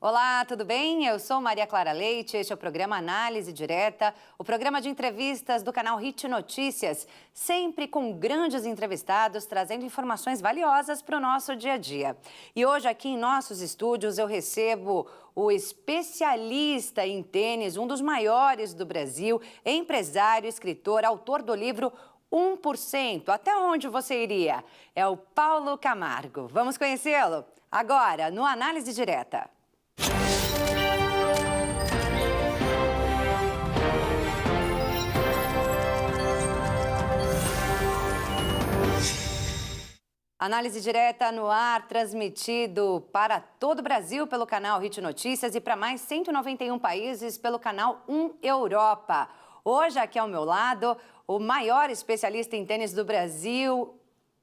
Olá, tudo bem? Eu sou Maria Clara Leite, este é o programa Análise Direta, o programa de entrevistas do canal Hit Notícias, sempre com grandes entrevistados, trazendo informações valiosas para o nosso dia a dia. E hoje aqui em nossos estúdios eu recebo o especialista em tênis, um dos maiores do Brasil, empresário, escritor, autor do livro 1%. Até onde você iria? É o Paulo Camargo. Vamos conhecê-lo? Agora, no Análise Direta. Análise Direta no ar, transmitido para todo o Brasil pelo canal Hit Notícias e para mais 191 países pelo canal 1 Europa. Hoje, aqui ao meu lado, o maior especialista em tênis do Brasil,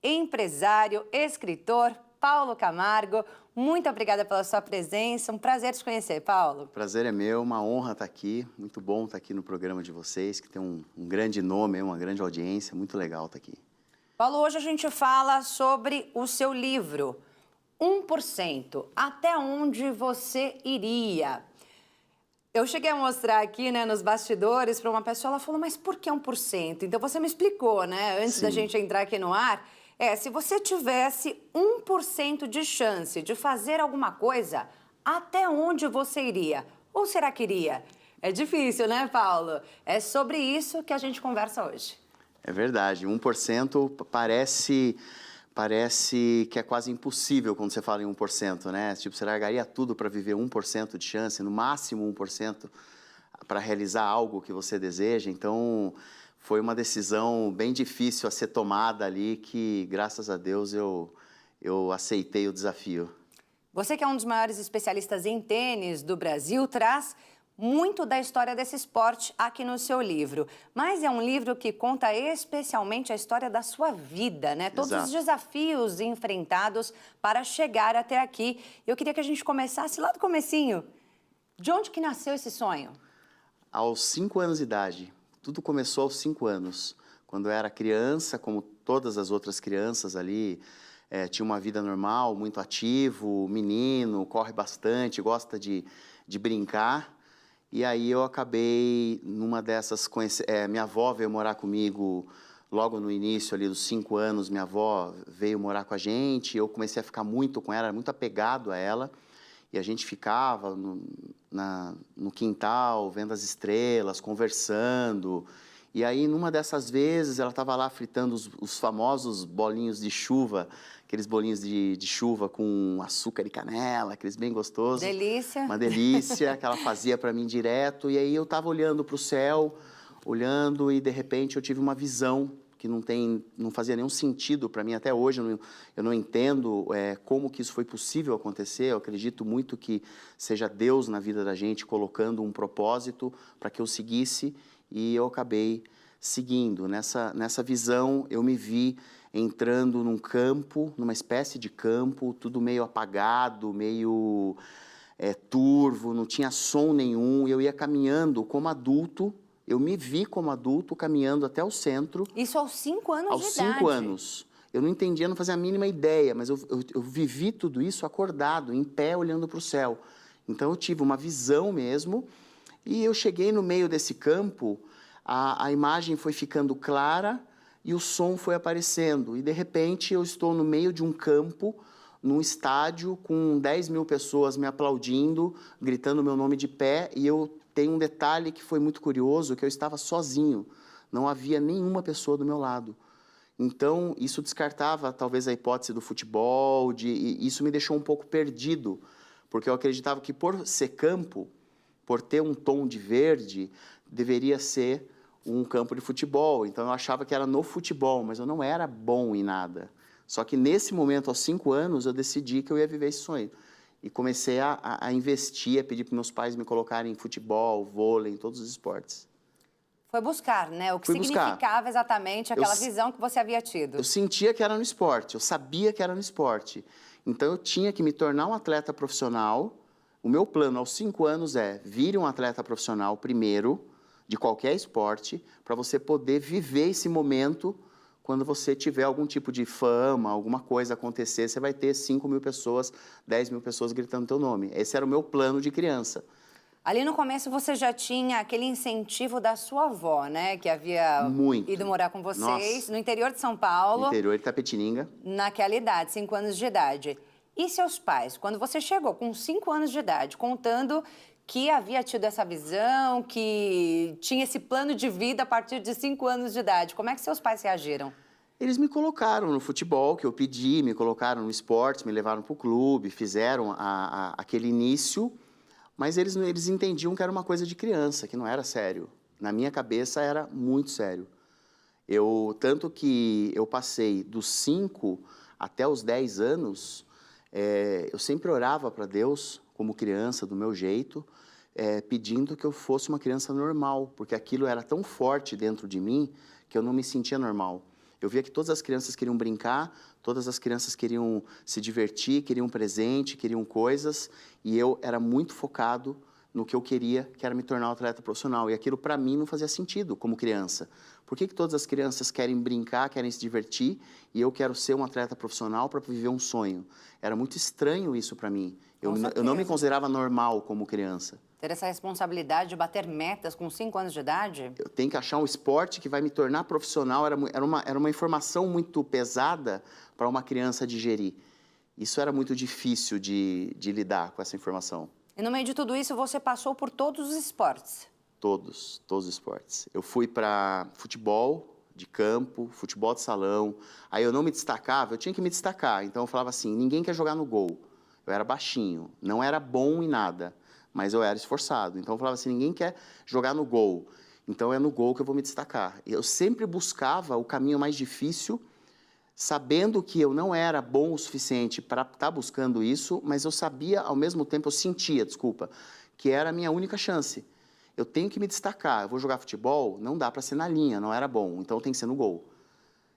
empresário, escritor, Paulo Camargo. Muito obrigada pela sua presença, um prazer te conhecer, Paulo. O prazer é meu, uma honra estar aqui, muito bom estar aqui no programa de vocês, que tem um grande nome, uma grande audiência, muito legal estar aqui. Paulo, hoje a gente fala sobre o seu livro, 1%. Até onde você iria? Eu cheguei a mostrar aqui, né, nos bastidores para uma pessoa, ela falou, mas por que 1%? Então você me explicou, né, antes da gente entrar aqui no ar, se você tivesse 1% de chance de fazer alguma coisa, até onde você iria? Ou será que iria? É difícil, né, Paulo? É sobre isso que a gente conversa hoje. É verdade, 1% parece que é quase impossível quando você fala em 1%, né? Tipo, você largaria tudo para viver 1% de chance, no máximo 1%, para realizar algo que você deseja. Então, foi uma decisão bem difícil a ser tomada ali, que, graças a Deus, eu aceitei o desafio. Você que é um dos maiores especialistas em tênis do Brasil, traz muito da história desse esporte aqui no seu livro. Mas é um livro que conta especialmente a história da sua vida, né? Todos os desafios enfrentados para chegar até aqui. Eu queria que a gente começasse lá do comecinho. De onde que nasceu esse sonho? Aos 5 anos de idade. Tudo começou aos 5 anos. Quando eu era criança, como todas as outras crianças ali, tinha uma vida normal, muito ativo, menino, corre bastante, gosta de brincar. E aí eu acabei, numa dessas, minha avó veio morar comigo logo no início ali dos 5 anos, minha avó veio morar com a gente, eu comecei a ficar muito com ela, era muito apegado a ela, e a gente ficava no quintal, vendo as estrelas, conversando, e aí numa dessas vezes ela estava lá fritando os famosos bolinhos de chuva, aqueles bolinhos de chuva com açúcar e canela, aqueles bem gostosos. Delícia. Uma delícia, que ela fazia para mim direto. E aí eu estava olhando para o céu, olhando, e de repente eu tive uma visão que não fazia nenhum sentido para mim até hoje. Eu não entendo como que isso foi possível acontecer. Eu acredito muito que seja Deus na vida da gente colocando um propósito para que eu seguisse, e eu acabei seguindo. Nessa visão eu me vi entrando num campo, numa espécie de campo, tudo meio apagado, meio turvo, não tinha som nenhum. Eu ia caminhando como adulto, eu me vi como adulto caminhando até o centro. Isso aos 5 anos de idade? Aos 5 anos. Eu não entendia, não fazia a mínima ideia, mas eu vivi tudo isso acordado, em pé, olhando para o céu. Então eu tive uma visão mesmo, e eu cheguei no meio desse campo, a imagem foi ficando clara, e o som foi aparecendo, e de repente eu estou no meio de um campo, num estádio, com 10 mil pessoas me aplaudindo, gritando meu nome de pé, e eu tenho um detalhe que foi muito curioso, que eu estava sozinho, não havia nenhuma pessoa do meu lado. Então, isso descartava talvez a hipótese do futebol, e isso me deixou um pouco perdido, porque eu acreditava que por ser campo, por ter um tom de verde, deveria ser um campo de futebol. Então eu achava que era no futebol, mas eu não era bom em nada. Só que nesse momento, aos 5 anos, eu decidi que eu ia viver esse sonho. E comecei a investir, a pedir para meus pais me colocarem em futebol, vôlei, em todos os esportes. Foi buscar, né? O que significava exatamente aquela visão que você havia tido. Eu sentia que era no esporte, eu sabia que era no esporte. Então eu tinha que me tornar um atleta profissional. O meu plano aos 5 anos vire um atleta profissional primeiro, de qualquer esporte, para você poder viver esse momento quando você tiver algum tipo de fama, alguma coisa acontecer, você vai ter 5.000 pessoas, 10.000 pessoas gritando teu nome. Esse era o meu plano de criança. Ali no começo você já tinha aquele incentivo da sua avó, né? Que havia Muito. ido morar com vocês Nossa. no interior de São Paulo. Interior de Itapetininga. Naquela idade, 5 anos de idade. E seus pais, quando você chegou com 5 anos de idade, contando que havia tido essa visão, que tinha esse plano de vida a partir de 5 anos de idade, como é que seus pais reagiram? Eles me colocaram no futebol, que eu pedi, me colocaram no esporte, me levaram para o clube, fizeram aquele início, mas eles entendiam que era uma coisa de criança, que não era sério. Na minha cabeça era muito sério. Tanto que eu passei dos 5 até os 10 anos, eu sempre orava para Deus, como criança, do meu jeito, pedindo que eu fosse uma criança normal, porque aquilo era tão forte dentro de mim que eu não me sentia normal. Eu via que todas as crianças queriam brincar, todas as crianças queriam se divertir, queriam presente, queriam coisas, e eu era muito focado no que eu queria, que era me tornar um atleta profissional. E aquilo, para mim, não fazia sentido como criança. Por que todas as crianças querem brincar, querem se divertir, e eu quero ser um atleta profissional para viver um sonho? Era muito estranho isso para mim. Eu não me considerava normal como criança. Ter essa responsabilidade de bater metas com 5 anos de idade? Eu tenho que achar um esporte que vai me tornar profissional. Era uma informação muito pesada para uma criança digerir. Isso era muito difícil de lidar com essa informação. E no meio de tudo isso, você passou por todos os esportes? Todos os esportes. Eu fui para futebol de campo, futebol de salão. Aí eu não me destacava, eu tinha que me destacar. Então eu falava assim, ninguém quer jogar no gol. Eu era baixinho, não era bom em nada, mas eu era esforçado. Então eu falava assim, ninguém quer jogar no gol. Então é no gol que eu vou me destacar. Eu sempre buscava o caminho mais difícil, sabendo que eu não era bom o suficiente para estar buscando isso, mas eu sabia, ao mesmo tempo, eu sentia, desculpa, que era a minha única chance. Eu tenho que me destacar. Eu vou jogar futebol, não dá para ser na linha, não era bom, então tem que ser no gol.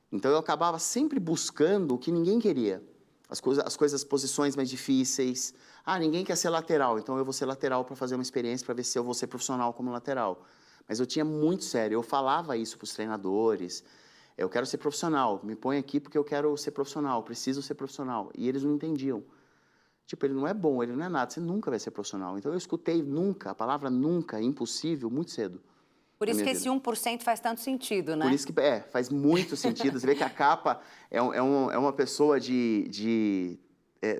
Então eu acabava sempre buscando o que ninguém queria. As posições mais difíceis. Ah, ninguém quer ser lateral, então eu vou ser lateral para fazer uma experiência, para ver se eu vou ser profissional como lateral. Mas eu tinha muito sério, eu falava isso para os treinadores. Eu quero ser profissional, me põe aqui porque eu quero ser profissional, preciso ser profissional. E eles não entendiam. Tipo, ele não é bom, ele não é nada, você nunca vai ser profissional. Então eu escutei nunca, a palavra nunca, impossível, muito cedo. Por isso que esse 1% faz tanto sentido, né? Por isso que, faz muito sentido. Você vê que a capa é uma pessoa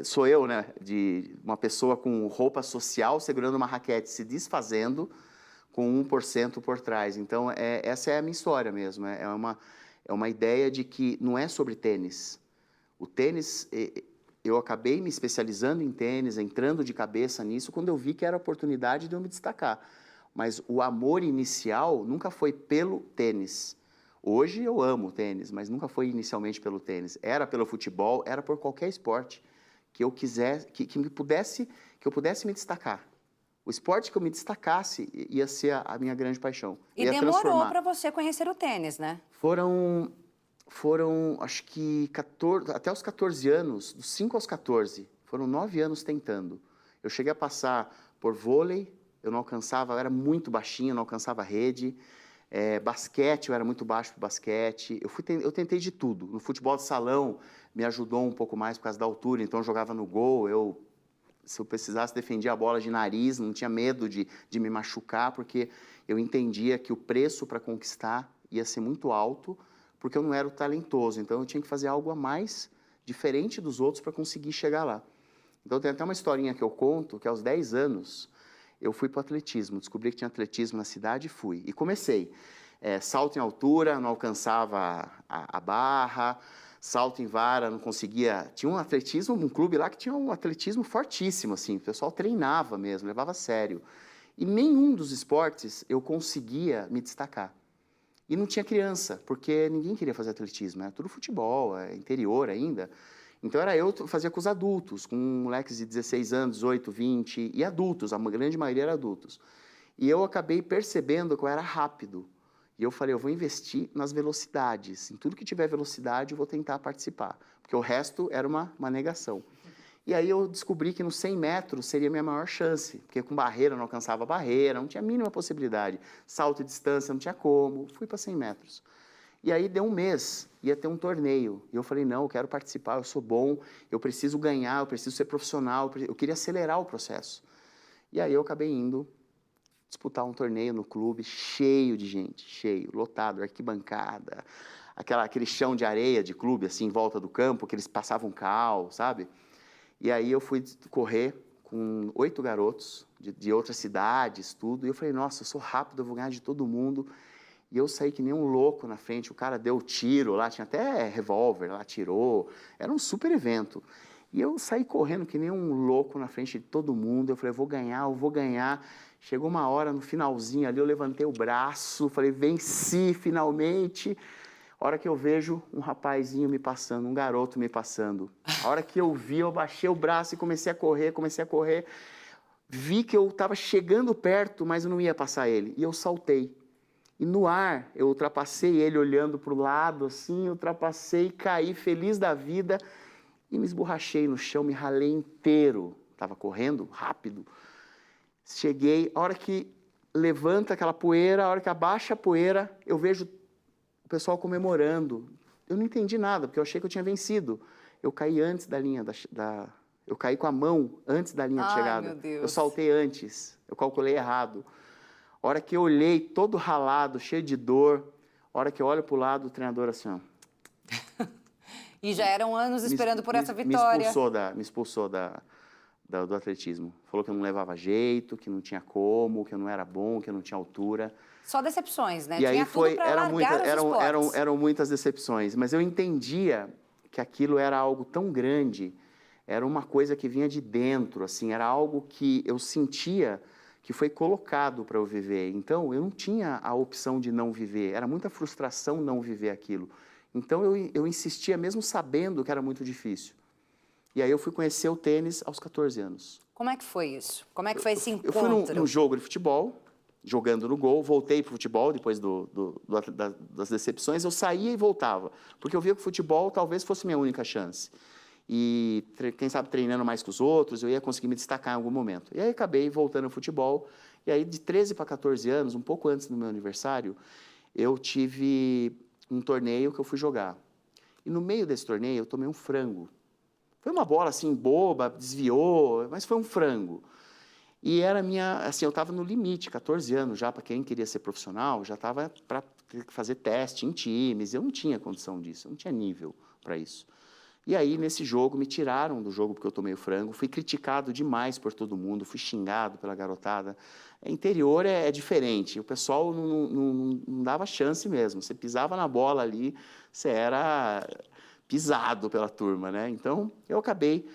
sou eu, né? De uma pessoa com roupa social segurando uma raquete, se desfazendo com 1% por trás. Então, essa é a minha história mesmo. É uma ideia de que não é sobre tênis. O tênis, eu acabei me especializando em tênis, entrando de cabeça nisso, quando eu vi que era a oportunidade de eu me destacar. Mas o amor inicial nunca foi pelo tênis. Hoje eu amo tênis, mas nunca foi inicialmente pelo tênis. Era pelo futebol, era por qualquer esporte que eu quisesse, que eu pudesse me destacar. O esporte que eu me destacasse ia ser a minha grande paixão. E demorou para você conhecer o tênis, né? Foram acho que até os 14 anos, dos 5 aos 14, foram 9 anos tentando. Eu cheguei a passar por vôlei, eu não alcançava, eu era muito baixinho, não alcançava a rede. Basquete, eu era muito baixo para basquete. Eu tentei de tudo. No futebol de salão, me ajudou um pouco mais por causa da altura, então eu jogava no gol. Se eu precisasse, defendia a bola de nariz, não tinha medo de me machucar, porque eu entendia que o preço para conquistar ia ser muito alto, porque eu não era o talentoso. Então eu tinha que fazer algo a mais diferente dos outros para conseguir chegar lá. Então tem até uma historinha que eu conto, que aos 10 anos, eu fui para o atletismo, descobri que tinha atletismo na cidade e fui. E comecei. Salto em altura, não alcançava a barra, salto em vara, não conseguia... Tinha um atletismo, um clube lá que tinha um atletismo fortíssimo, assim, o pessoal treinava mesmo, levava a sério. E nenhum dos esportes eu conseguia me destacar. E não tinha criança, porque ninguém queria fazer atletismo, era tudo futebol, interior ainda. Então, fazia com os adultos, com moleques de 16 anos, 18, 20, e adultos, a grande maioria era adultos. E eu acabei percebendo que eu era rápido. E eu falei, eu vou investir nas velocidades. Em tudo que tiver velocidade, eu vou tentar participar. Porque o resto era uma negação. E aí eu descobri que nos 100 metros seria a minha maior chance. Porque com barreira eu não alcançava a barreira, não tinha a mínima possibilidade. Salto e distância não tinha como. Fui para 100 metros. E aí deu um mês, ia ter um torneio. E eu falei, não, eu quero participar, eu sou bom, eu preciso ganhar, eu preciso ser profissional, eu queria acelerar o processo. E aí eu acabei indo disputar um torneio no clube, cheio de gente, cheio, lotado, arquibancada, aquele chão de areia de clube, assim, em volta do campo, que eles passavam cal, sabe? E aí eu fui correr com 8 garotos de outras cidades, tudo, e eu falei, nossa, eu sou rápido, eu vou ganhar de todo mundo. E eu saí que nem um louco na frente, o cara deu tiro lá, tinha até revólver lá, tirou, era um super evento. E eu saí correndo que nem um louco na frente de todo mundo, eu falei, eu vou ganhar. Chegou uma hora, no finalzinho ali, eu levantei o braço, falei, venci finalmente. A hora que eu vejo um rapazinho me passando, um garoto me passando. A hora que eu vi, eu baixei o braço e comecei a correr. Vi que eu estava chegando perto, mas eu não ia passar ele. E eu saltei. E no ar, eu ultrapassei ele olhando para o lado, assim, ultrapassei, caí feliz da vida e me esborrachei no chão, me ralei inteiro. Estava correndo rápido. Cheguei, a hora que levanta aquela poeira, a hora que abaixa a poeira, eu vejo o pessoal comemorando. Eu não entendi nada, porque eu achei que eu tinha vencido. Eu caí antes da linha eu caí com a mão antes da linha de chegada. Meu Deus. Eu saltei antes, eu calculei errado. A hora que eu olhei, todo ralado, cheio de dor, a hora que eu olho para o lado, o treinador assim, ó. E já eram anos esperando por essa vitória. Me expulsou do atletismo. Falou que eu não levava jeito, que não tinha como, que eu não era bom, que eu não tinha altura. Só decepções, né? E aí eram muitas decepções, mas eu entendia que aquilo era algo tão grande, era uma coisa que vinha de dentro, assim, era algo que eu sentia que foi colocado para eu viver. Então, eu não tinha a opção de não viver, era muita frustração não viver aquilo. Então, eu insistia mesmo sabendo que era muito difícil. E aí eu fui conhecer o tênis aos 14 anos. Como é que foi isso? Como é que foi esse encontro? Eu fui num jogo de futebol, jogando no gol, voltei para o futebol depois das decepções, eu saía e voltava, porque eu via que o futebol talvez fosse minha única chance. E, quem sabe, treinando mais que os outros, eu ia conseguir me destacar em algum momento. E aí acabei voltando ao futebol, e aí de 13 para 14 anos, um pouco antes do meu aniversário, eu tive um torneio que eu fui jogar. E no meio desse torneio eu tomei um frango. Foi uma bola assim boba, desviou, mas foi um frango. E era eu estava no limite, 14 anos já, para quem queria ser profissional, já estava para fazer teste em times, eu não tinha condição disso, eu não tinha nível para isso. E aí, nesse jogo, me tiraram do jogo porque eu tomei o frango, fui criticado demais por todo mundo, fui xingado pela garotada. Interior é diferente, o pessoal não dava chance mesmo, você pisava na bola ali, você era pisado pela turma, né? Então, eu acabei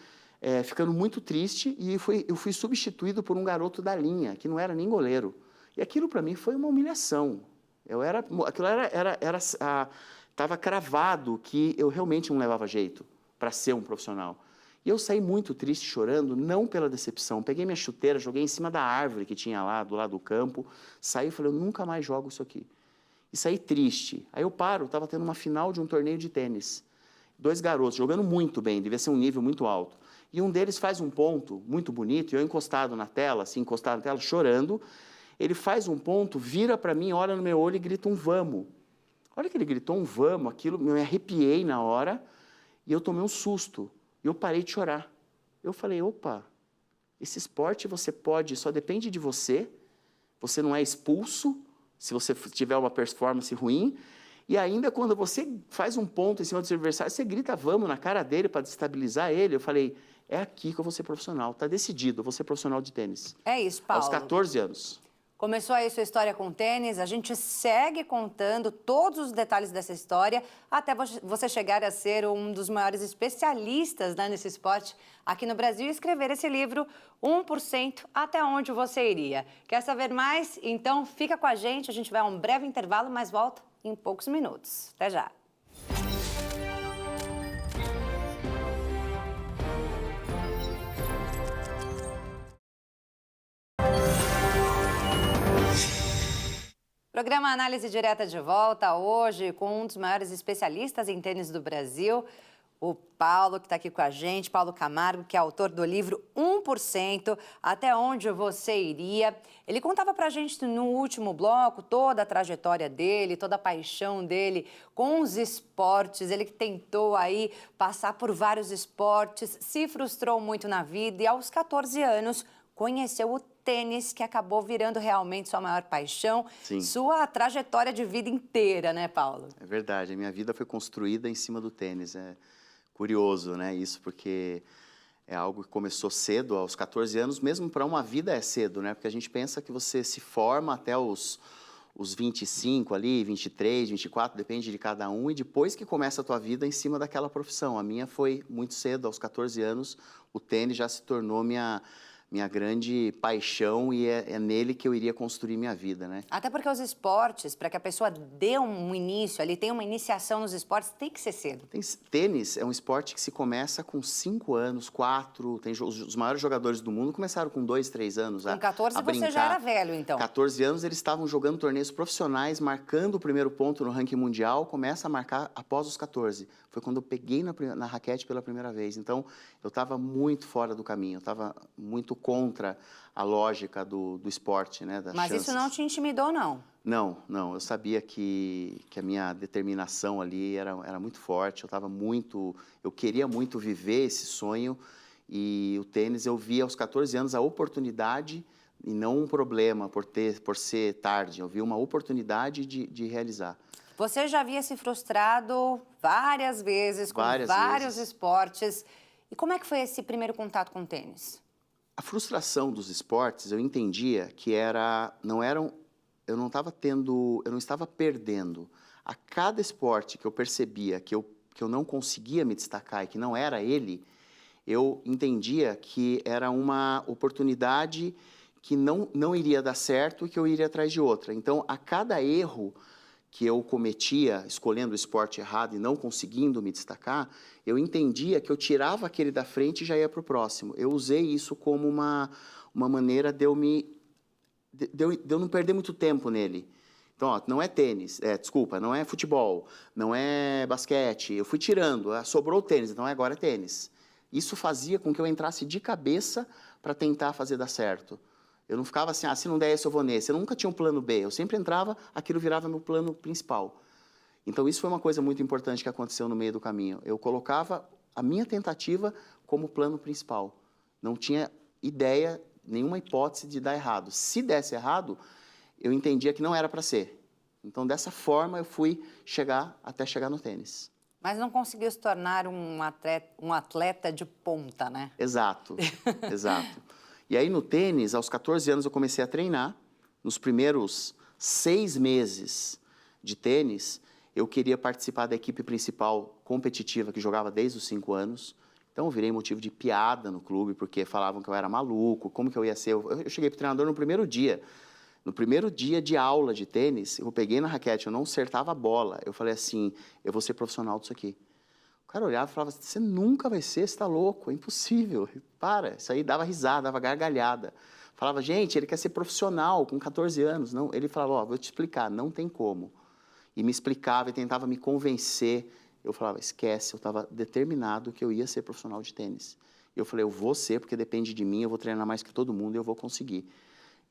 ficando muito triste e eu fui substituído por um garoto da linha, que não era nem goleiro. E aquilo, para mim, foi uma humilhação. Estava cravado que eu realmente não levava jeito para ser um profissional. E eu saí muito triste, chorando, não pela decepção. Peguei minha chuteira, joguei em cima da árvore que tinha lá, do lado do campo, saí e falei, eu nunca mais jogo isso aqui. E saí triste. Aí eu estava tendo uma final de um torneio de tênis. 2 garotos jogando muito bem, devia ser um nível muito alto. E um deles faz um ponto muito bonito, e eu encostado na tela, chorando, ele faz um ponto, vira para mim, olha no meu olho e grita um vamos. A hora que ele gritou um vamos, aquilo, eu me arrepiei na hora, e eu tomei um susto. E eu parei de chorar. Eu falei, opa, esse esporte só depende de você, você não é expulso, se você tiver uma performance ruim, e ainda quando você faz um ponto em cima do seu adversário, você grita vamos na cara dele para desestabilizar ele. Eu falei, é aqui que eu vou ser profissional, está decidido, eu vou ser profissional de tênis. É isso, Paulo. Aos 14 anos. Começou aí sua história com tênis, a gente segue contando todos os detalhes dessa história até você chegar a ser um dos maiores especialistas, né, nesse esporte aqui no Brasil e escrever esse livro, 1% até onde você iria. Quer saber mais? Então fica com a gente vai a um breve intervalo, mas volta em poucos minutos. Até já! Programa Análise Direta de volta hoje com um dos maiores especialistas em tênis do Brasil, o Paulo, que está aqui com a gente, Paulo Camargo, que é autor do livro 1%, Até Onde Você Iria. Ele contava para a gente no último bloco toda a trajetória dele, toda a paixão dele com os esportes. Ele que tentou aí passar por vários esportes, se frustrou muito na vida e aos 14 anos conheceu o tênis, que acabou virando realmente sua maior paixão, Sim. Sua trajetória de vida inteira, né, Paulo? É verdade, a minha vida foi construída em cima do tênis. É curioso, né, isso, porque é algo que começou cedo, aos 14 anos, mesmo para uma vida é cedo, né, porque a gente pensa que você se forma até os 25 ali, 23, 24, depende de cada um, e depois que começa a tua vida em cima daquela profissão. A minha foi muito cedo, aos 14 anos, o tênis já se tornou minha grande paixão e é nele que eu iria construir minha vida, né? Até porque os esportes, para que a pessoa dê um início ali, tenha uma iniciação nos esportes, tem que ser cedo. Tênis é um esporte que se começa com 5 anos, 4, os maiores jogadores do mundo começaram com 2, 3 anos Com 14 a brincar. Você já era velho, então. 14 anos eles estavam jogando torneios profissionais, marcando o primeiro ponto no ranking mundial, começa a marcar após os 14. Foi quando eu peguei na raquete pela primeira vez. Então, eu estava muito fora do caminho, eu estava muito contra a lógica do esporte, né, das Mas chances. isso não te intimidou, não? Não. Eu sabia que a minha determinação ali era muito forte. Eu queria muito viver esse sonho. E o tênis, eu via aos 14 anos a oportunidade e não um problema por ser tarde. Eu vi uma oportunidade de realizar. Você já havia se frustrado várias vezes com vários esportes. E como é que foi esse primeiro contato com o tênis? A frustração dos esportes, eu entendia que eu não estava perdendo. A cada esporte que eu percebia que eu não conseguia me destacar e que não era ele, eu entendia que era uma oportunidade que não iria dar certo e que eu iria atrás de outra. Então, a cada erro que eu cometia, escolhendo o esporte errado e não conseguindo me destacar, eu entendia que eu tirava aquele da frente e já ia para o próximo. Eu usei isso como uma maneira de eu não perder muito tempo nele. Então, ó, não é tênis, não é futebol, não é basquete. Eu fui tirando, sobrou o tênis, então agora é tênis. Isso fazia com que eu entrasse de cabeça para tentar fazer dar certo. Eu não ficava assim, se não der esse, eu vou nesse. Eu nunca tinha um plano B. Eu sempre entrava, aquilo virava meu plano principal. Então, isso foi uma coisa muito importante que aconteceu no meio do caminho. Eu colocava a minha tentativa como plano principal. Não tinha ideia, nenhuma hipótese de dar errado. Se errado, eu entendia que não era para ser. Então, dessa forma, eu fui até chegar no tênis. Mas não conseguiu se tornar um atleta de ponta, né? Exato. E aí, no tênis, aos 14 anos, eu comecei a treinar. Nos primeiros 6 meses de tênis, eu queria participar da equipe principal competitiva, que jogava desde os 5 anos. Então, eu virei motivo de piada no clube, porque falavam que eu era maluco, como que eu ia ser. Eu cheguei para o treinador no primeiro dia. No primeiro dia de aula de tênis, eu peguei na raquete, eu não acertava a bola. Eu falei assim, eu vou ser profissional disso aqui. O cara olhava e falava, você nunca vai ser, você está louco, é impossível. Para, isso aí dava risada, dava gargalhada. Falava, gente, ele quer ser profissional com 14 anos. Não, ele falava, vou te explicar, não tem como. E me explicava e tentava me convencer. Eu falava, esquece, eu estava determinado que eu ia ser profissional de tênis. Eu falei, eu vou ser, porque depende de mim, eu vou treinar mais que todo mundo e eu vou conseguir.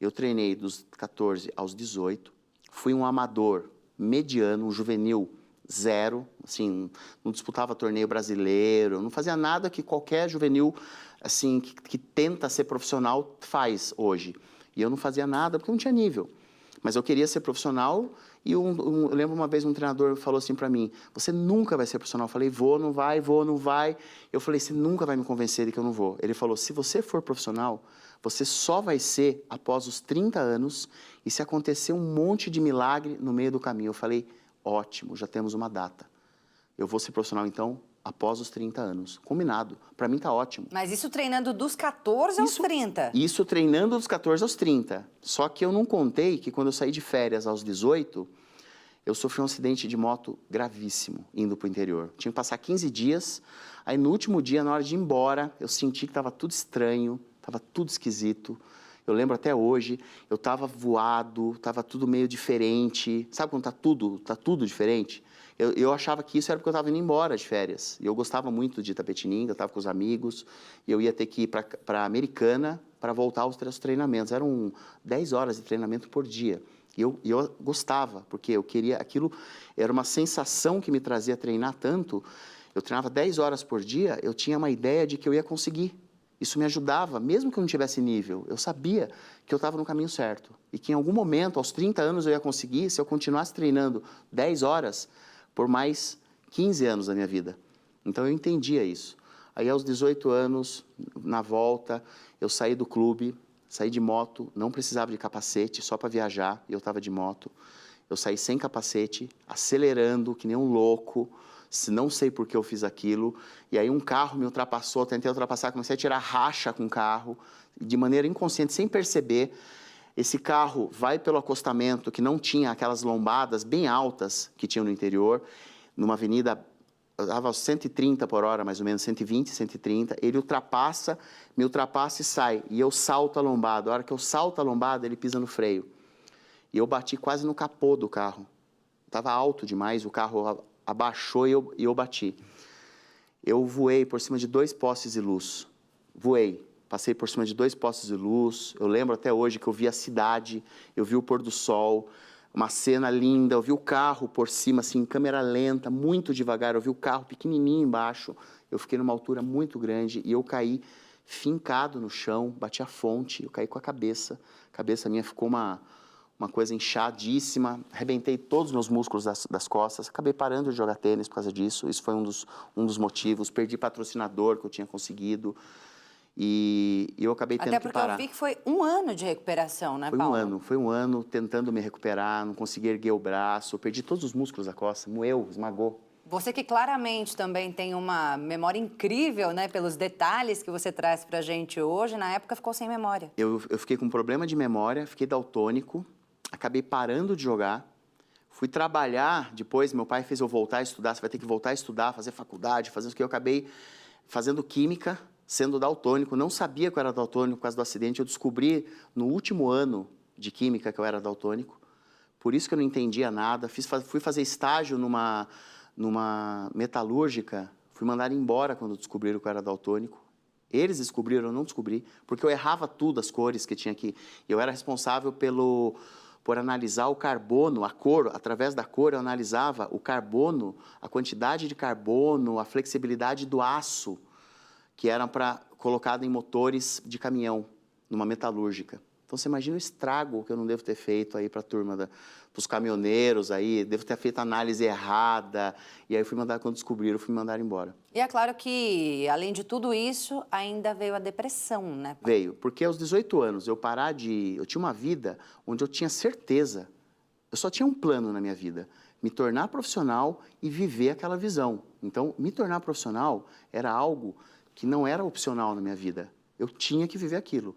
Eu treinei dos 14 aos 18, fui um amador mediano, um juvenil zero, assim, não disputava torneio brasileiro, não fazia nada que qualquer juvenil assim, que tenta ser profissional faz hoje. E eu não fazia nada porque não tinha nível. Mas eu queria ser profissional e eu lembro uma vez um treinador falou assim para mim, você nunca vai ser profissional. Eu falei, vou, não vai. Eu falei, você nunca vai me convencer de que eu não vou. Ele falou, se você for profissional, você só vai ser após os 30 anos e se acontecer um monte de milagre no meio do caminho. Eu falei, ótimo, já temos uma data. Eu vou ser profissional, então, após os 30 anos. Combinado. Para mim tá ótimo. Mas isso treinando dos 14 aos 30? Isso treinando dos 14 aos 30. Só que eu não contei que quando eu saí de férias aos 18, eu sofri um acidente de moto gravíssimo indo para o interior. Tinha que passar 15 dias. Aí no último dia, na hora de ir embora, eu senti que estava tudo estranho, estava tudo esquisito. Eu lembro até hoje, eu estava voado, estava tudo meio diferente. Sabe quando tá tudo diferente? Eu achava que isso era porque eu estava indo embora de férias. E eu gostava muito de Itapetininga, estava com os amigos, e eu ia ter que ir para Americana para voltar aos treinamentos. Eram 10 horas de treinamento por dia. E eu gostava, porque eu queria aquilo, era uma sensação que me trazia treinar tanto. Eu treinava 10 horas por dia, eu tinha uma ideia de que eu ia conseguir. Isso me ajudava, mesmo que eu não tivesse nível. Eu sabia que eu estava no caminho certo. E que em algum momento, aos 30 anos, eu ia conseguir, se eu continuasse treinando 10 horas, por mais 15 anos da minha vida. Então eu entendia isso. Aí aos 18 anos, na volta, eu saí do clube, saí de moto, não precisava de capacete, só para viajar, e eu estava de moto. Eu saí sem capacete, acelerando, que nem um louco, não sei por que eu fiz aquilo, e aí um carro me ultrapassou, tentei ultrapassar, comecei a tirar racha com o carro, de maneira inconsciente, sem perceber. Esse carro vai pelo acostamento, que não tinha aquelas lombadas bem altas que tinha no interior, numa avenida, eu estava aos 130 por hora, mais ou menos, 120, 130, ele me ultrapassa e sai, e eu salto a lombada. A hora que eu salto a lombada, ele pisa no freio. E eu bati quase no capô do carro. Estava alto demais, o carro abaixou e eu bati. Eu voei por cima de 2 postes de luz. Voei. Passei por cima de 2 postes de luz. Eu lembro até hoje que eu vi a cidade, eu vi o pôr do sol, uma cena linda. Eu vi o carro por cima, assim, em câmera lenta, muito devagar. Eu vi o carro pequenininho embaixo. Eu fiquei numa altura muito grande e eu caí fincado no chão, bati a fonte, eu caí com a cabeça. A cabeça minha ficou uma coisa inchadíssima, arrebentei todos os meus músculos das costas, acabei parando de jogar tênis por causa disso, isso foi um dos motivos, perdi patrocinador que eu tinha conseguido, e eu acabei tendo que parar. Até porque eu vi que foi 1 ano de recuperação, né, Paulo? Foi um ano tentando me recuperar, não consegui erguer o braço, perdi todos os músculos da costa, moeu, esmagou. Você que claramente também tem uma memória incrível, né, pelos detalhes que você traz pra gente hoje, na época ficou sem memória. Eu fiquei com problema de memória, fiquei daltônico, acabei parando de jogar, fui trabalhar, depois meu pai fez eu voltar a estudar, você vai ter que voltar a estudar, fazer faculdade, fazer isso que eu acabei fazendo química, sendo daltônico, não sabia que eu era daltônico por causa do acidente, eu descobri no último ano de química que eu era daltônico, por isso que eu não entendia nada, fui fazer estágio numa metalúrgica, fui mandado embora quando descobriram que eu era daltônico. Eles descobriram, eu não descobri, porque eu errava tudo, as cores que tinha aqui. Eu era responsável por analisar o carbono, a cor, através da cor eu analisava o carbono, a quantidade de carbono, a flexibilidade do aço, que eram colocado em motores de caminhão, numa metalúrgica. Então, você imagina o estrago que eu não devo ter feito aí para a turma, para os caminhoneiros aí, devo ter feito análise errada, e aí quando descobriram, fui mandar embora. E é claro que, além de tudo isso, ainda veio a depressão, né? Veio, porque aos 18 anos eu tinha uma vida onde eu tinha certeza, eu só tinha um plano na minha vida, me tornar profissional e viver aquela visão. Então, me tornar profissional era algo que não era opcional na minha vida, eu tinha que viver aquilo.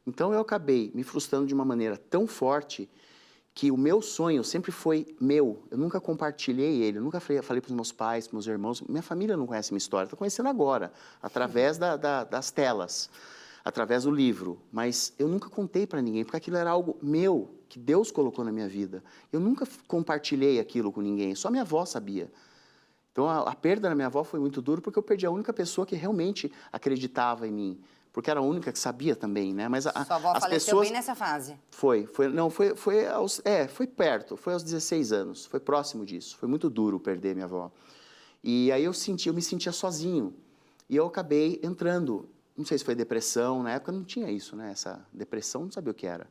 Então, eu acabei me frustrando de uma maneira tão forte que o meu sonho sempre foi meu. Eu nunca compartilhei ele, eu nunca falei para os meus pais, para os meus irmãos. Minha família não conhece minha história, está conhecendo agora, através das telas, através do livro. Mas eu nunca contei para ninguém, porque aquilo era algo meu, que Deus colocou na minha vida. Eu nunca compartilhei aquilo com ninguém, só minha avó sabia. Então, a perda da minha avó foi muito dura, porque eu perdi a única pessoa que realmente acreditava em mim. Porque era a única que sabia também, né? Mas Sua avó as faleceu pessoas... bem nessa fase. Foi perto, foi aos 16 anos, foi próximo disso. Foi muito duro perder minha avó. E aí eu me sentia sozinho. E eu acabei entrando, não sei se foi depressão, na época não tinha isso, né? Essa depressão, não sabia o que era.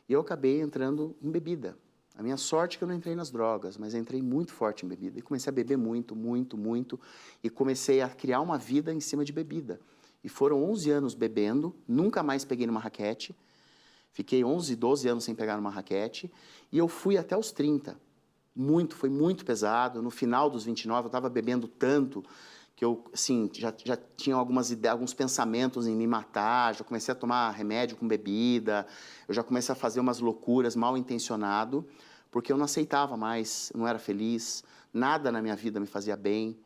E eu acabei entrando em bebida. A minha sorte é que eu não entrei nas drogas, mas entrei muito forte em bebida. E comecei a beber muito, muito, muito. E comecei a criar uma vida em cima de bebida. E foram 11 anos bebendo, nunca mais peguei numa raquete. Fiquei 11, 12 anos sem pegar numa raquete. E eu fui até os 30. Foi muito pesado. No final dos 29, eu estava bebendo tanto que eu, assim, já tinha algumas ideias, alguns pensamentos em me matar. Já comecei a tomar remédio com bebida. Eu já comecei a fazer umas loucuras mal intencionado, porque eu não aceitava mais, não era feliz. Nada na minha vida me fazia bem.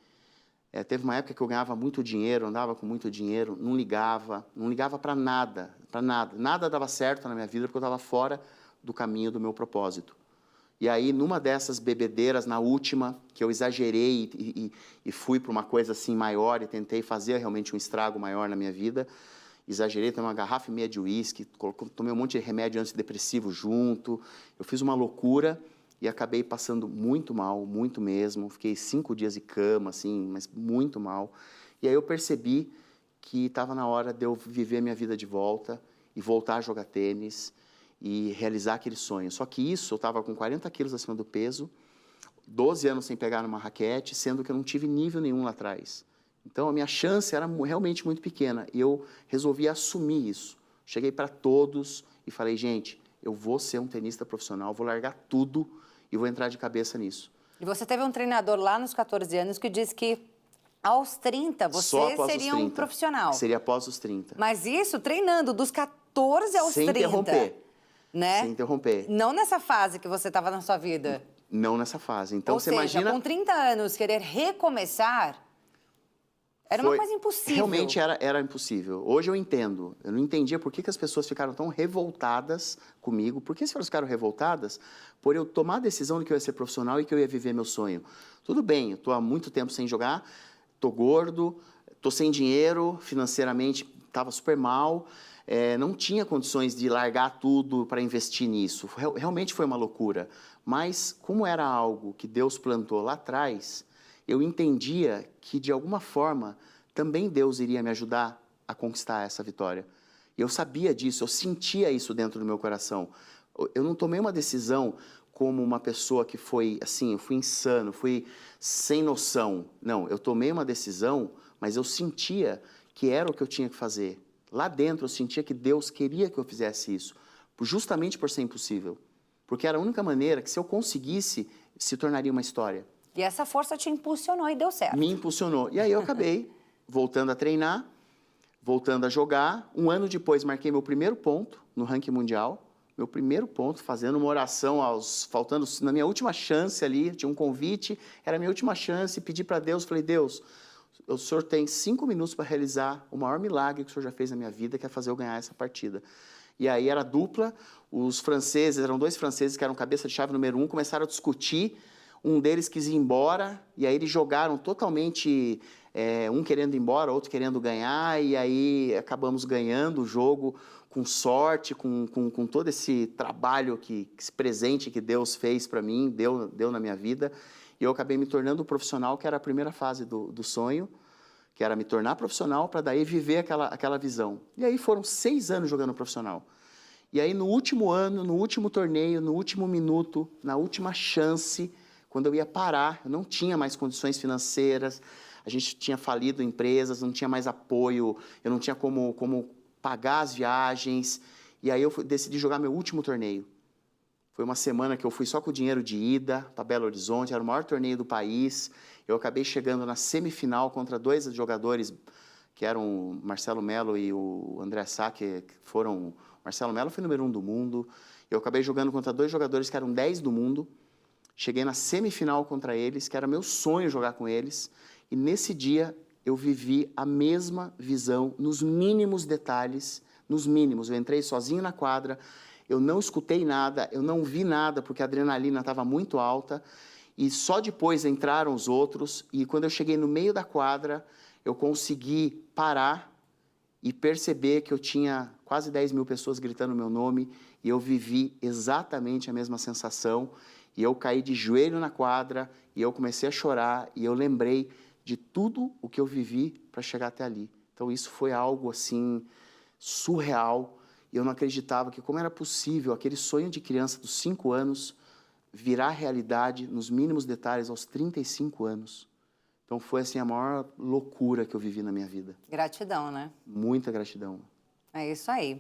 Teve uma época que eu ganhava muito dinheiro, andava com muito dinheiro, não ligava para nada. para nada. Nada dava certo na minha vida porque eu estava fora do caminho do meu propósito. E aí, numa dessas bebedeiras, na última, que eu exagerei e fui para uma coisa assim maior e tentei fazer realmente um estrago maior na minha vida, exagerei, tomei uma garrafa e meia de uísque, tomei um monte de remédio antidepressivo junto, eu fiz uma loucura e acabei passando muito mal, muito mesmo, fiquei 5 dias de cama, assim, mas muito mal. E aí eu percebi que estava na hora de eu viver a minha vida de volta e voltar a jogar tênis e realizar aquele sonho. Só que isso, eu estava com 40 quilos acima do peso, 12 anos sem pegar numa raquete, sendo que eu não tive nível nenhum lá atrás. Então, a minha chance era realmente muito pequena e eu resolvi assumir isso. Cheguei para todos e falei, gente, eu vou ser um tenista profissional, vou largar tudo e vou entrar de cabeça nisso. E você teve um treinador lá nos 14 anos que disse que aos 30 você seria um profissional. Seria após os 30. Mas isso treinando dos 14 aos 30. Sem interromper. Né? Sem interromper. Não nessa fase que você estava na sua vida. Não nessa fase. Então, você imagina... imagina... com 30 anos, querer recomeçar... Era uma coisa impossível. Realmente era impossível. Hoje eu entendo. Eu não entendia por que as pessoas ficaram tão revoltadas comigo. Por que as pessoas ficaram revoltadas? Por eu tomar a decisão de que eu ia ser profissional e que eu ia viver meu sonho. Tudo bem, eu estou há muito tempo sem jogar, estou gordo, estou sem dinheiro, financeiramente estava super mal, não tinha condições de largar tudo para investir nisso. Realmente foi uma loucura. Mas como era algo que Deus plantou lá atrás... eu entendia que, de alguma forma, também Deus iria me ajudar a conquistar essa vitória. E eu sabia disso, eu sentia isso dentro do meu coração. Eu não tomei uma decisão como uma pessoa que foi, assim, eu fui insano, fui sem noção. Não, eu tomei uma decisão, mas eu sentia que era o que eu tinha que fazer. Lá dentro, eu sentia que Deus queria que eu fizesse isso, justamente por ser impossível. Porque era a única maneira que, se eu conseguisse, se tornaria uma história. E essa força te impulsionou e deu certo. Me impulsionou. E aí eu acabei voltando a treinar, voltando a jogar. Um ano depois, marquei meu primeiro ponto no ranking mundial. Meu primeiro ponto, fazendo uma oração faltando na minha última chance ali, tinha um convite, era a minha última chance, pedi para Deus, falei, Deus, o Senhor tem 5 minutos para realizar o maior milagre que o Senhor já fez na minha vida, que é fazer eu ganhar essa partida. E aí era dupla, os franceses, eram 2 franceses que eram cabeça de chave número 1, começaram a discutir. Um deles quis ir embora, e aí eles jogaram totalmente, um querendo ir embora, outro querendo ganhar, e aí acabamos ganhando o jogo com sorte, com todo esse trabalho, esse presente que Deus fez para mim, deu na minha vida, e eu acabei me tornando profissional, que era a primeira fase do sonho, que era me tornar profissional para daí viver aquela visão. E aí foram 6 anos jogando profissional. E aí no último ano, no último torneio, no último minuto, na última chance... quando eu ia parar, eu não tinha mais condições financeiras, a gente tinha falido empresas, não tinha mais apoio, eu não tinha como pagar as viagens, e aí eu decidi jogar meu último torneio. Foi uma semana que eu fui só com o dinheiro de ida para Belo Horizonte, era o maior torneio do país, eu acabei chegando na semifinal contra 2 jogadores, que eram o Marcelo Melo e o André Sá, que foram... O Marcelo Melo foi número 1 do mundo, eu acabei jogando contra 2 jogadores que eram 10 do mundo. Cheguei na semifinal contra eles, que era meu sonho jogar com eles, e nesse dia eu vivi a mesma visão, nos mínimos detalhes, nos mínimos. Eu entrei sozinho na quadra, eu não escutei nada, eu não vi nada, porque a adrenalina estava muito alta, e só depois entraram os outros, e quando eu cheguei no meio da quadra, eu consegui parar e perceber que eu tinha quase 10 mil pessoas gritando meu nome, e eu vivi exatamente a mesma sensação. E eu caí de joelho na quadra, e eu comecei a chorar, e eu lembrei de tudo o que eu vivi para chegar até ali. Então, isso foi algo, assim, surreal, e eu não acreditava que como era possível aquele sonho de criança dos 5 anos virar realidade nos mínimos detalhes aos 35 anos. Então, foi, assim, a maior loucura que eu vivi na minha vida. Gratidão, né? Muita gratidão. É isso aí.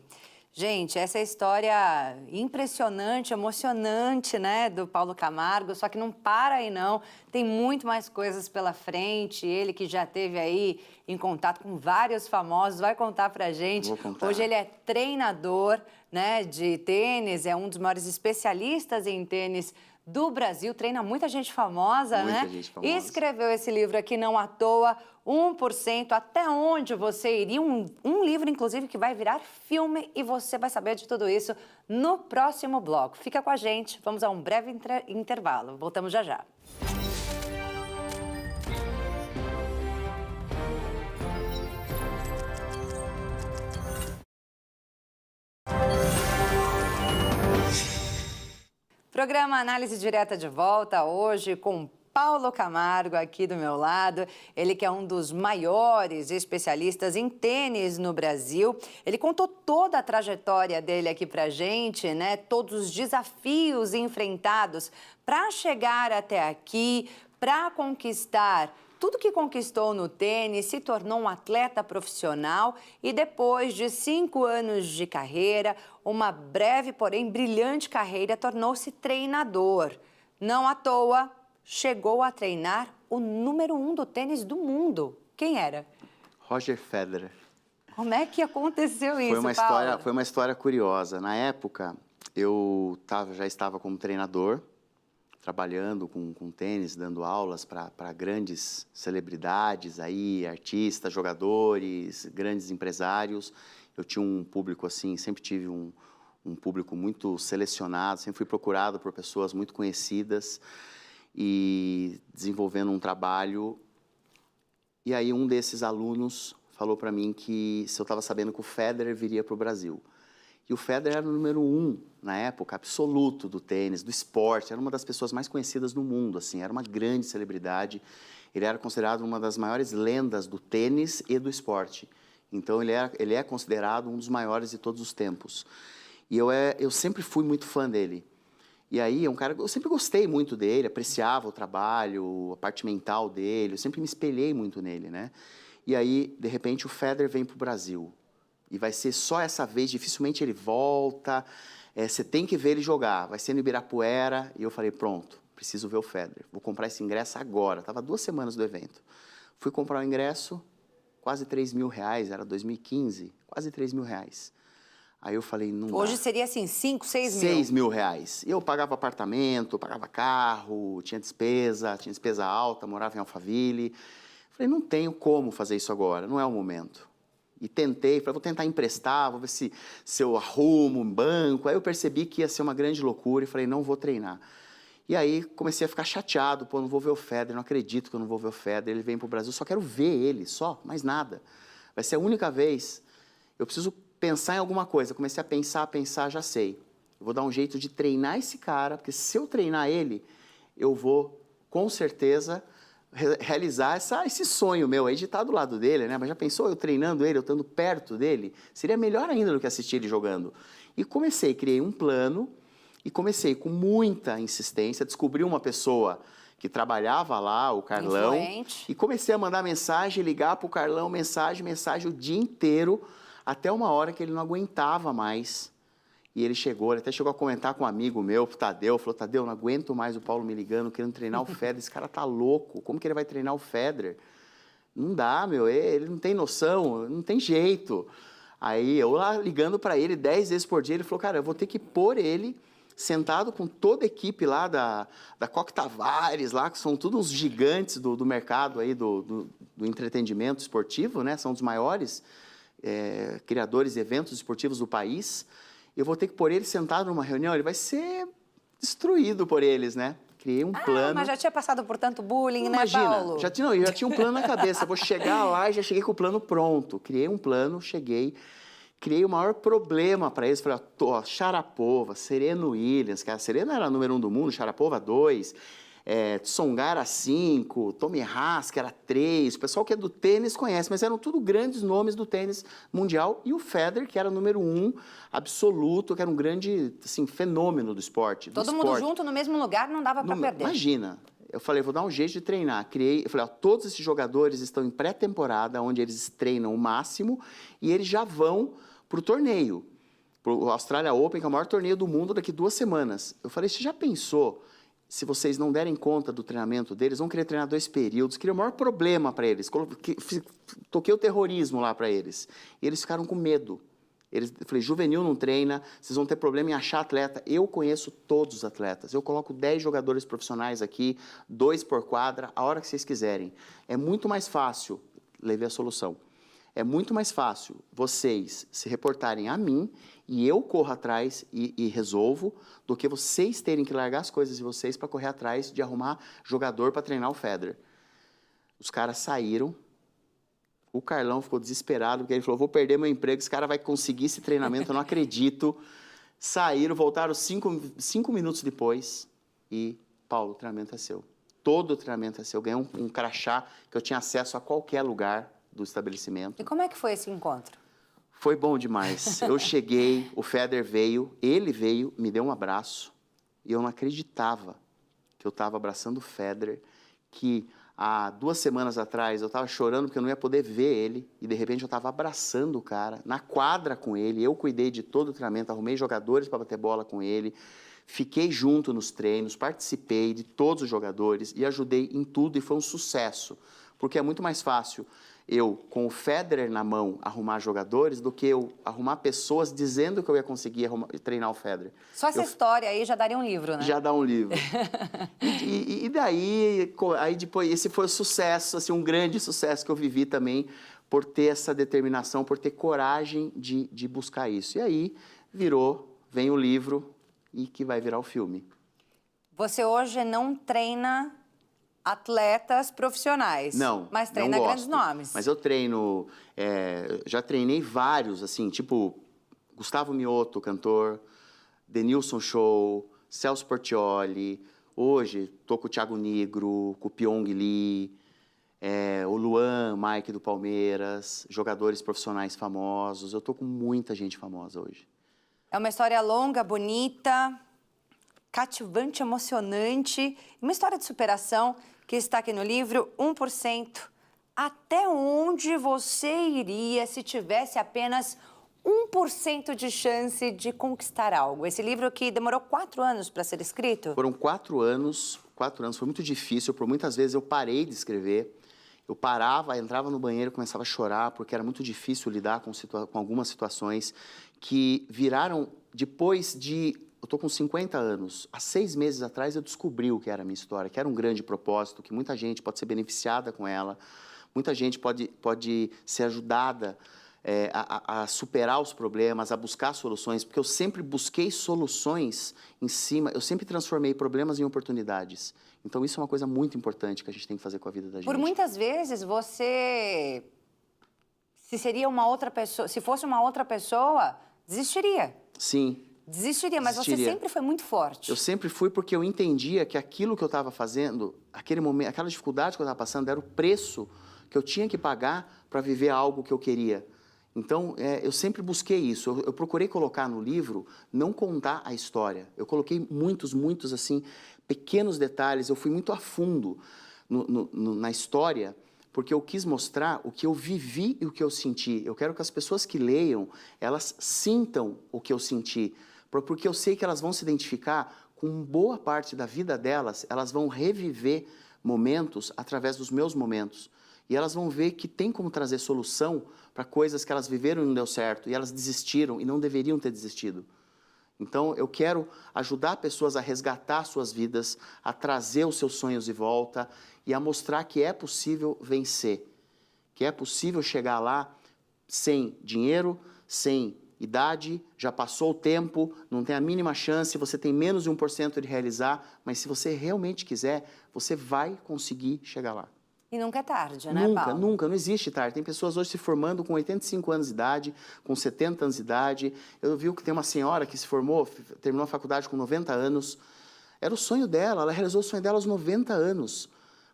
Gente, essa é a história impressionante, emocionante, né, do Paulo Camargo, só que não para aí não, tem muito mais coisas pela frente, ele que já esteve aí em contato com vários famosos, vai contar pra gente. Vou contar. Hoje ele é treinador, né, de tênis, é um dos maiores especialistas em tênis do Brasil, treina muita gente famosa, muita né? Gente famosa. E escreveu esse livro aqui não à toa, 1%, até onde você iria? Um livro, inclusive, que vai virar filme e você vai saber de tudo isso no próximo bloco. Fica com a gente, vamos a um breve intervalo. Voltamos já já. Programa Análise Direta de volta hoje com Paulo Camargo aqui do meu lado. Ele que é um dos maiores especialistas em tênis no Brasil. Ele contou toda a trajetória dele aqui pra gente, né? Todos os desafios enfrentados para chegar até aqui, para conquistar tudo que conquistou no tênis, se tornou um atleta profissional e depois de 5 anos de carreira, uma breve, porém brilhante carreira, tornou-se treinador. Não à toa, chegou a treinar o número 1 do tênis do mundo. Quem era? Roger Federer. Como é que aconteceu isso, Paulo? Foi uma história curiosa. Na época, eu já estava como treinador, trabalhando com tênis, dando aulas para grandes celebridades, aí, artistas, jogadores, grandes empresários. Eu tinha um público assim, sempre tive um público muito selecionado, sempre fui procurado por pessoas muito conhecidas e desenvolvendo um trabalho. E aí um desses alunos falou para mim que se eu estava sabendo que o Federer viria para o Brasil. E o Federer era o número 1, na época, absoluto do tênis, do esporte. Era uma das pessoas mais conhecidas no mundo, assim, era uma grande celebridade. Ele era considerado uma das maiores lendas do tênis e do esporte. Então, ele é considerado um dos maiores de todos os tempos. E eu sempre fui muito fã dele. E aí, é um cara, eu sempre gostei muito dele, apreciava o trabalho, a parte mental dele, eu sempre me espelhei muito nele, né? E aí, de repente, o Federer vem para o Brasil. E vai ser só essa vez, dificilmente ele volta, você tem que ver ele jogar, vai ser no Ibirapuera. E eu falei, pronto, preciso ver o Federer, vou comprar esse ingresso agora. Estava 2 semanas do evento. Fui comprar o ingresso, quase R$3.000, era 2015, quase R$3.000. Aí eu falei, não dá. Hoje seria assim, 5, 6 mil. R$6.000. Eu pagava apartamento, pagava carro, tinha despesa alta, morava em Alphaville. Falei, não tenho como fazer isso agora, não é o momento. E tentei, falei, vou tentar emprestar, vou ver se eu arrumo um banco. Aí eu percebi que ia ser uma grande loucura e falei, não vou treinar. E aí comecei a ficar chateado, pô, não vou ver o Federer, não acredito que eu não vou ver o Federer, ele vem para o Brasil, só quero ver ele, só, mais nada. Vai ser a única vez, eu preciso pensar em alguma coisa. Comecei a pensar, já sei. Eu vou dar um jeito de treinar esse cara, porque se eu treinar ele, eu vou, com certeza, realizar esse sonho meu aí de estar do lado dele, né? Mas já pensou eu treinando ele, eu estando perto dele? Seria melhor ainda do que assistir ele jogando. E criei um plano e comecei com muita insistência, descobri uma pessoa que trabalhava lá, o Carlão, influente. E comecei a mandar mensagem, ligar para o Carlão, mensagem o dia inteiro, até uma hora que ele não aguentava mais. E ele até chegou a comentar com um amigo meu, o Tadeu, falou, Tadeu, não aguento mais o Paulo me ligando, querendo treinar o Federer, esse cara tá louco, como que ele vai treinar o Federer? Não dá, meu, ele não tem noção, não tem jeito. Aí eu lá ligando para ele 10 vezes por dia, ele falou, cara, eu vou ter que pôr ele sentado com toda a equipe lá da Coque Tavares, lá, que são todos uns gigantes do mercado aí, do entretenimento esportivo, né? São dos maiores criadores de eventos esportivos do país. Eu vou ter que pôr ele sentado numa reunião, ele vai ser destruído por eles, né? Criei um plano. Mas já tinha passado por tanto bullying, Imagina, né, Paulo? eu já tinha um plano na cabeça. Vou chegar lá e já cheguei com o plano pronto. Criei um plano, criei o maior problema para eles. Falei, ó, Sharapova, Serena Williams, que a Serena era a número 1 do mundo, Sharapova 2, Tsonga 5, Tommy Haas, que era 3, o pessoal que é do tênis conhece, mas eram tudo grandes nomes do tênis mundial, e o Federer, que era o número 1 absoluto, que era um grande assim, fenômeno do esporte. Todo mundo junto no mesmo lugar, não dava para perder. Imagina, eu falei, vou dar um jeito de treinar. Eu falei, ó, todos esses jogadores estão em pré-temporada, onde eles treinam o máximo, e eles já vão para o torneio, para o Australia Open, que é o maior torneio do mundo, daqui 2 semanas. Eu falei, você já pensou... Se vocês não derem conta do treinamento deles, vão querer treinar 2 períodos, criei o maior problema para eles. Toquei o terrorismo lá para eles. E eles ficaram com medo. Eu falei, juvenil não treina, vocês vão ter problema em achar atleta. Eu conheço todos os atletas. Eu coloco 10 jogadores profissionais aqui, 2 por quadra, a hora que vocês quiserem. É muito mais fácil levei a solução. É muito mais fácil vocês se reportarem a mim e eu corro atrás e resolvo, do que vocês terem que largar as coisas de vocês para correr atrás de arrumar jogador para treinar o Federer. Os caras saíram, o Carlão ficou desesperado, porque ele falou, vou perder meu emprego, esse cara vai conseguir esse treinamento, eu não acredito. Saíram, voltaram 5 minutos depois e, Paulo, o treinamento é seu. Todo o treinamento é seu. Eu ganhei um crachá que eu tinha acesso a qualquer lugar do estabelecimento. E como é que foi esse encontro? Foi bom demais. Eu cheguei, o Federer veio, ele veio, me deu um abraço e eu não acreditava que eu estava abraçando o Federer, que há 2 semanas atrás eu estava chorando porque eu não ia poder ver ele e de repente eu estava abraçando o cara, na quadra com ele, eu cuidei de todo o treinamento, arrumei jogadores para bater bola com ele, fiquei junto nos treinos, participei de todos os jogadores e ajudei em tudo e foi um sucesso, porque é muito mais fácil eu, com o Federer na mão, arrumar jogadores, do que eu arrumar pessoas dizendo que eu ia conseguir treinar o Federer. Só essa história aí já daria um livro, né? Já dá um livro. e daí, aí depois, esse foi o sucesso, assim, um grande sucesso que eu vivi também, por ter essa determinação, por ter coragem de buscar isso. E aí, vem o livro e que vai virar o filme. Você hoje não treina atletas profissionais. Não, mas treina não grandes gosto. nomes. Mas eu treino, já treinei vários, assim, tipo Gustavo Mioto, cantor, Denilson Show, Celso Portiolli, hoje tô com o Thiago Nigro, com o Pyong Lee, o Luan, Mike do Palmeiras, jogadores profissionais famosos, eu tô com muita gente famosa hoje. É uma história longa, bonita, cativante, emocionante, uma história de superação que está aqui no livro 1%. Até onde você iria se tivesse apenas 1% de chance de conquistar algo? Esse livro que demorou 4 anos para ser escrito? Foram 4 anos, foi muito difícil, por muitas vezes eu parei de escrever, eu parava, entrava no banheiro e começava a chorar, porque era muito difícil lidar com algumas situações que viraram depois de... Eu estou com 50 anos. Há 6 meses atrás eu descobri o que era a minha história, que era um grande propósito, que muita gente pode ser beneficiada com ela, muita gente pode ser ajudada a superar os problemas, a buscar soluções, porque eu sempre busquei soluções em cima, eu sempre transformei problemas em oportunidades. Então isso é uma coisa muito importante que a gente tem que fazer com a vida da gente. Por muitas vezes você, se fosse uma outra pessoa, desistiria. Sim. Desistiria, mas você sempre foi muito forte. Eu sempre fui porque eu entendia que aquilo que eu estava fazendo, aquele momento, aquela dificuldade que eu estava passando, era o preço que eu tinha que pagar para viver algo que eu queria. Então, eu sempre busquei isso. Eu procurei colocar no livro, não contar a história. Eu coloquei muitos, assim, pequenos detalhes. Eu fui muito a fundo na história, porque eu quis mostrar o que eu vivi e o que eu senti. Eu quero que as pessoas que leiam, elas sintam o que eu senti, porque eu sei que elas vão se identificar com boa parte da vida delas, elas vão reviver momentos através dos meus momentos. E elas vão ver que tem como trazer solução para coisas que elas viveram e não deu certo, e elas desistiram e não deveriam ter desistido. Então, eu quero ajudar pessoas a resgatar suas vidas, a trazer os seus sonhos de volta e a mostrar que é possível vencer, que é possível chegar lá sem dinheiro, sem idade, já passou o tempo, não tem a mínima chance, você tem menos de 1% de realizar, mas se você realmente quiser, você vai conseguir chegar lá. E nunca é tarde, né, Paulo? Nunca, não existe tarde. Tem pessoas hoje se formando com 85 anos de idade, com 70 anos de idade. Eu vi que tem uma senhora que se formou, terminou a faculdade com 90 anos. Era o sonho dela, ela realizou o sonho dela aos 90 anos.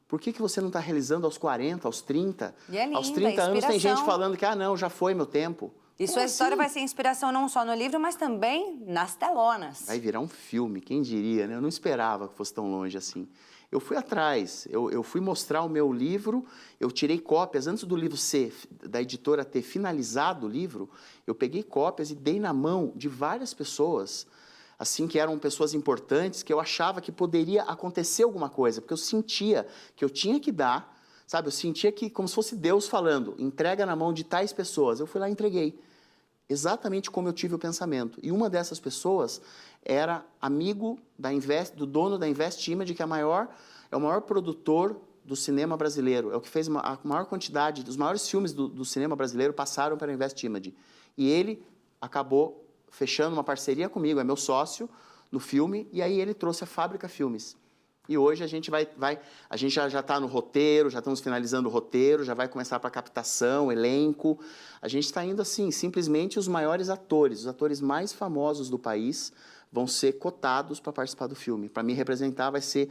Por que você não está realizando aos 40, aos 30? E é linda, aos 30 anos tem gente falando que, não, já foi meu tempo. E sua história vai ser inspiração não só no livro, mas também nas telonas. Vai virar um filme, quem diria, né? Eu não esperava que fosse tão longe assim. Eu fui atrás, eu fui mostrar o meu livro, eu tirei cópias, antes do livro da editora ter finalizado o livro, eu peguei cópias e dei na mão de várias pessoas, assim, que eram pessoas importantes, que eu achava que poderia acontecer alguma coisa, porque eu sentia que eu tinha que dar, sabe, eu sentia que, como se fosse Deus falando, entrega na mão de tais pessoas, eu fui lá e entreguei, exatamente como eu tive o pensamento, e uma dessas pessoas era amigo do dono da Invest Image, que é o maior produtor do cinema brasileiro. É o que fez a maior quantidade, os maiores filmes do cinema brasileiro passaram pela Invest Image. E ele acabou fechando uma parceria comigo, é meu sócio no filme, e aí ele trouxe a Fábrica Filmes. E hoje a gente a gente já está no roteiro, já estamos finalizando o roteiro, já vai começar para captação, elenco. A gente está indo assim, simplesmente os maiores atores, os atores mais famosos do país vão ser cotados para participar do filme. Para me representar vai ser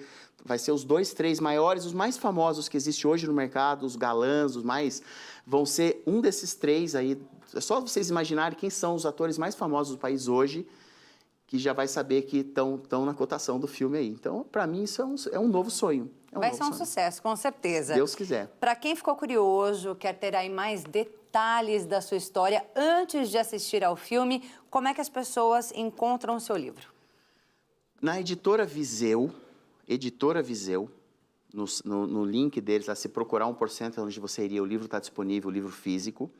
os 2, 3 maiores, os mais famosos que existem hoje no mercado, os galãs, os mais... Vão ser um desses 3 aí. É só vocês imaginarem quem são os atores mais famosos do país hoje, que já vai saber que estão na cotação do filme aí. Então, para mim, isso é um novo sonho. Vai ser um sucesso, com certeza. Deus quiser. Para quem ficou curioso, quer ter aí mais detalhes da sua história antes de assistir ao filme, como é que as pessoas encontram o seu livro? Na Editora Viseu, no link deles, lá, se procurar 1%, onde você iria, o livro está disponível, o livro físico.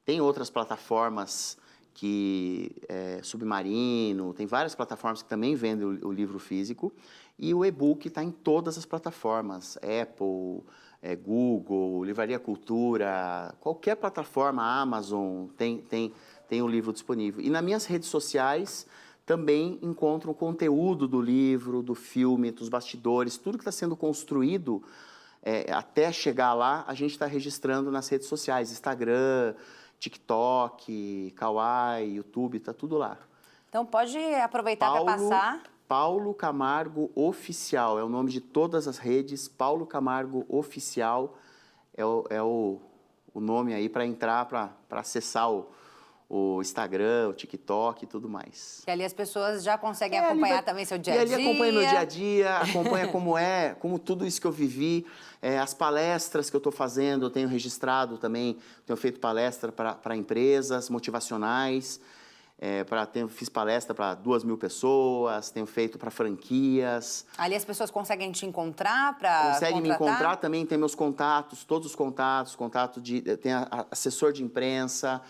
Tem outras plataformas Submarino, tem várias plataformas que também vendem o livro físico, e o e-book está em todas as plataformas, Apple, Google, Livraria Cultura, qualquer plataforma, Amazon, tem o livro disponível. E nas minhas redes sociais também encontram conteúdo do livro, do filme, dos bastidores, tudo que está sendo construído até chegar lá, a gente está registrando nas redes sociais, Instagram, TikTok, Kawaii, YouTube, tá tudo lá. Então pode aproveitar para passar. Paulo Camargo Oficial, é o nome de todas as redes. Paulo Camargo Oficial é o nome aí para entrar, para acessar o Instagram, o TikTok e tudo mais. E ali as pessoas já conseguem acompanhar também seu dia a dia. E ali acompanha meu dia a dia, acompanha como tudo isso que eu vivi, as palestras que eu estou fazendo, eu tenho registrado também, tenho feito palestra para empresas motivacionais, fiz palestra para 2.000 pessoas, tenho feito para franquias. Ali as pessoas conseguem te encontrar para Conseguem me encontrar também, tem meus contatos, todos os contatos, tem assessor de imprensa,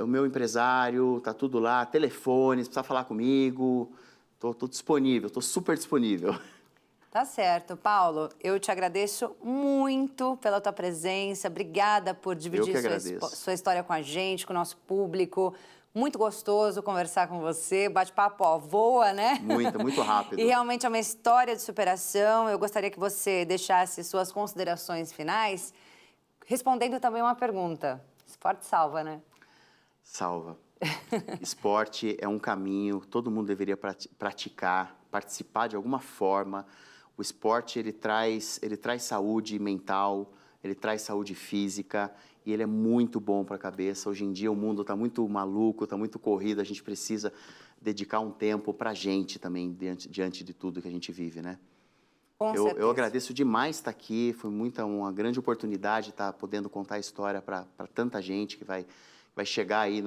o meu empresário, tá tudo lá, telefone, se precisar falar comigo, tô disponível, tô super disponível. Tá certo, Paulo, eu te agradeço muito pela tua presença, obrigada por dividir sua história com a gente, com o nosso público. Muito gostoso conversar com você, bate-papo voa, né? Muito rápido. E realmente é uma história de superação. Eu gostaria que você deixasse suas considerações finais, respondendo também uma pergunta. Esporte salva, né? Salva. Esporte é um caminho, todo mundo deveria praticar, participar de alguma forma. O esporte, ele traz saúde mental, ele traz saúde física e ele é muito bom para a cabeça. Hoje em dia o mundo está muito maluco, está muito corrido, a gente precisa dedicar um tempo para a gente também, diante de tudo que a gente vive, né? Eu agradeço demais estar aqui, foi uma grande oportunidade estar podendo contar a história para tanta gente que vai chegar aí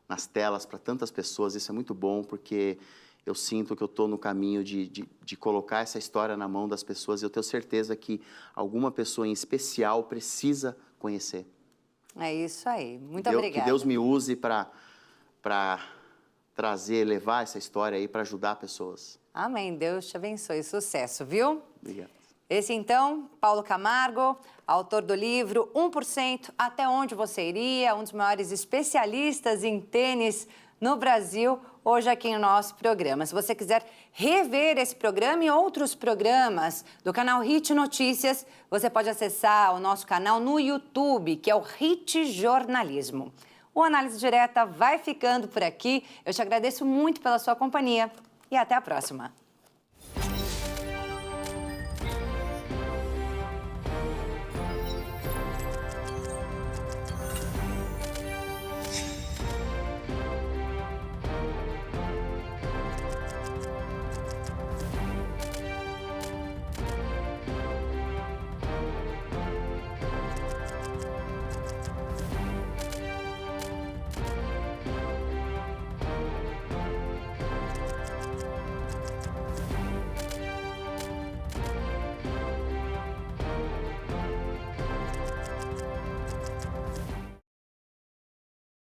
nas telas para tantas pessoas. Isso é muito bom, porque eu sinto que eu estou no caminho de colocar essa história na mão das pessoas e eu tenho certeza que alguma pessoa em especial precisa conhecer. É isso aí. Muito obrigada. Que Deus me use para levar essa história aí para ajudar pessoas. Amém. Deus te abençoe. Sucesso, viu? Obrigado. Esse, então, Paulo Camargo, autor do livro 1%, Até Onde Você Iria, um dos maiores especialistas em tênis no Brasil, hoje aqui no nosso programa. Se você quiser rever esse programa e outros programas do canal Hit Notícias, você pode acessar o nosso canal no YouTube, que é o Hit Jornalismo. O Análise Direta vai ficando por aqui. Eu te agradeço muito pela sua companhia e até a próxima.